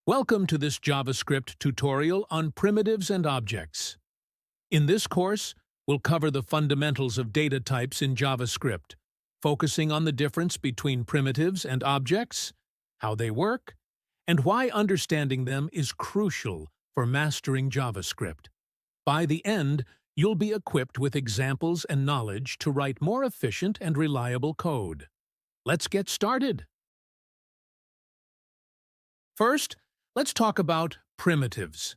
Welcome to this JavaScript tutorial on primitives and objects. In this course, we'll cover the fundamentals of data types in JavaScript, focusing on the difference between primitives and objects, how they work, and why understanding them is crucial for mastering JavaScript. By the end, you'll be equipped with examples and knowledge to write more efficient and reliable code. Let's get started. First, let's talk about primitives.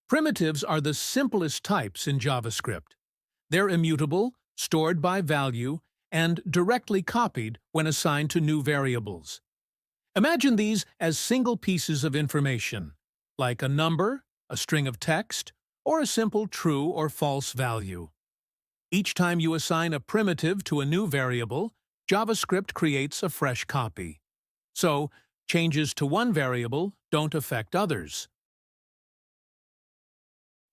Primitives are the simplest types in JavaScript. They're immutable, stored by value, and directly copied when assigned to new variables. Imagine these as single pieces of information, like a number, a string of text, or a simple true or false value. Each time you assign a primitive to a new variable, JavaScript creates a fresh copy. So, changes to one variable don't affect others.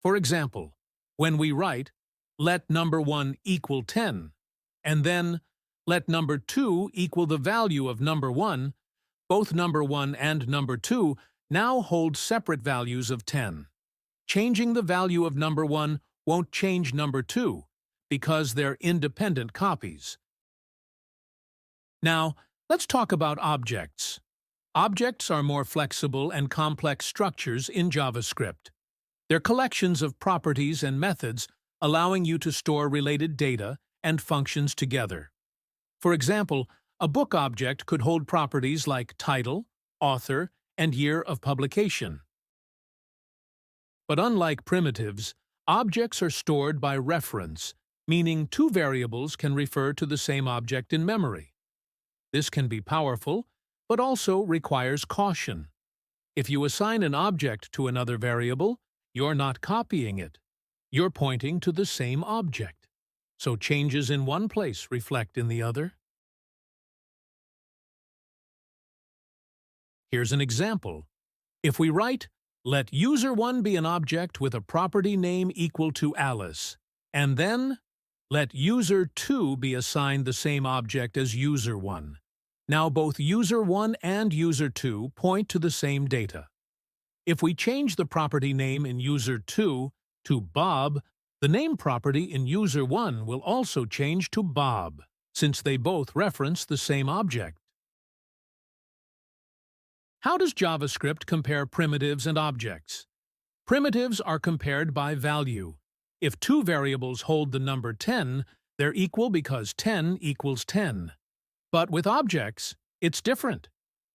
For example, when we write, let number 1 equal 10, and then let number 2 equal the value of number 1, both number 1 and number 2 now hold separate values of 10. Changing the value of number 1 won't change number 2, because they're independent copies. Now, let's talk about objects. Objects are more flexible and complex structures in JavaScript. They're collections of properties and methods allowing you to store related data and functions together. For example, a book object could hold properties like title, author, and year of publication. But unlike primitives, objects are stored by reference, meaning two variables can refer to the same object in memory. This can be powerful, but also requires caution. If you assign an object to another variable, you're not copying it. You're pointing to the same object. So changes in one place reflect in the other. Here's an example. If we write, let user1 be an object with a property name equal to Alice, and then let user2 be assigned the same object as user1. Now both user1 and user2 point to the same data. If we change the property name in user2 to Bob, the name property in user1 will also change to Bob, since they both reference the same object. How does JavaScript compare primitives and objects? Primitives are compared by value. If two variables hold the number 10, they're equal because 10 equals 10. But with objects, it's different.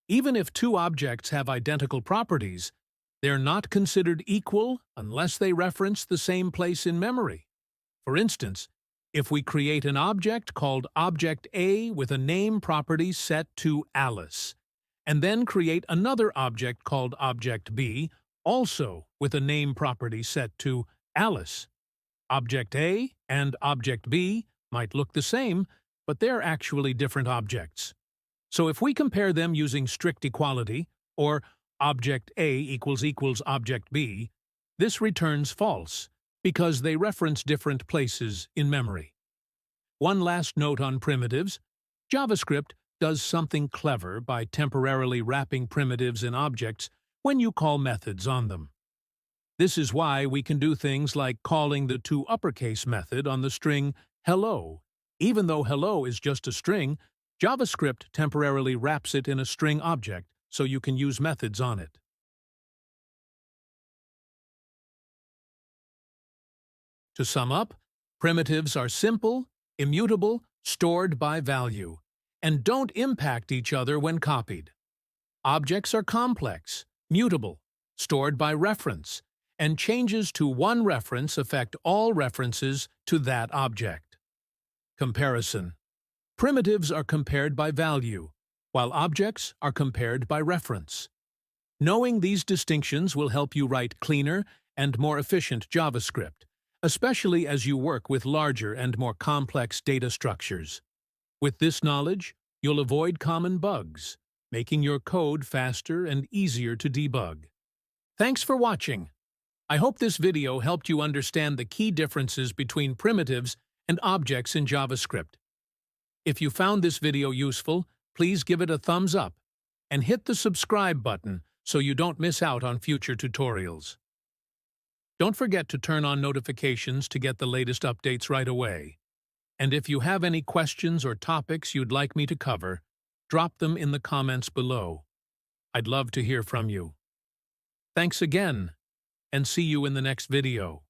Even if two objects have identical properties, they're not considered equal unless they reference the same place in memory. For instance, if we create an object called Object A with a name property set to Alice, and then create another object called Object B, also with a name property set to Alice, Object A and Object B might look the same, but they're actually different objects. So if we compare them using strict equality, or Object A equals Object B, this returns false, because they reference different places in memory. One last note on primitives. JavaScript does something clever by temporarily wrapping primitives in objects when you call methods on them. This is why we can do things like calling the toUpperCase method on the string hello. Even though hello is just a string, JavaScript temporarily wraps it in a string object so you can use methods on it. To sum up, primitives are simple, immutable, stored by value, and don't impact each other when copied. Objects are complex, mutable, stored by reference, and changes to one reference affect all references to that object. Comparison. Primitives are compared by value, while objects are compared by reference. Knowing these distinctions will help you write cleaner and more efficient JavaScript, especially as you work with larger and more complex data structures. With this knowledge, you'll avoid common bugs, making your code faster and easier to debug. Thanks for watching. I hope this video helped you understand the key differences between primitives and objects in JavaScript. If you found this video useful, please give it a thumbs up and hit the subscribe button so you don't miss out on future tutorials. Don't forget to turn on notifications to get the latest updates right away. And if you have any questions or topics you'd like me to cover, drop them in the comments below. I'd love to hear from you. Thanks again, and see you in the next video.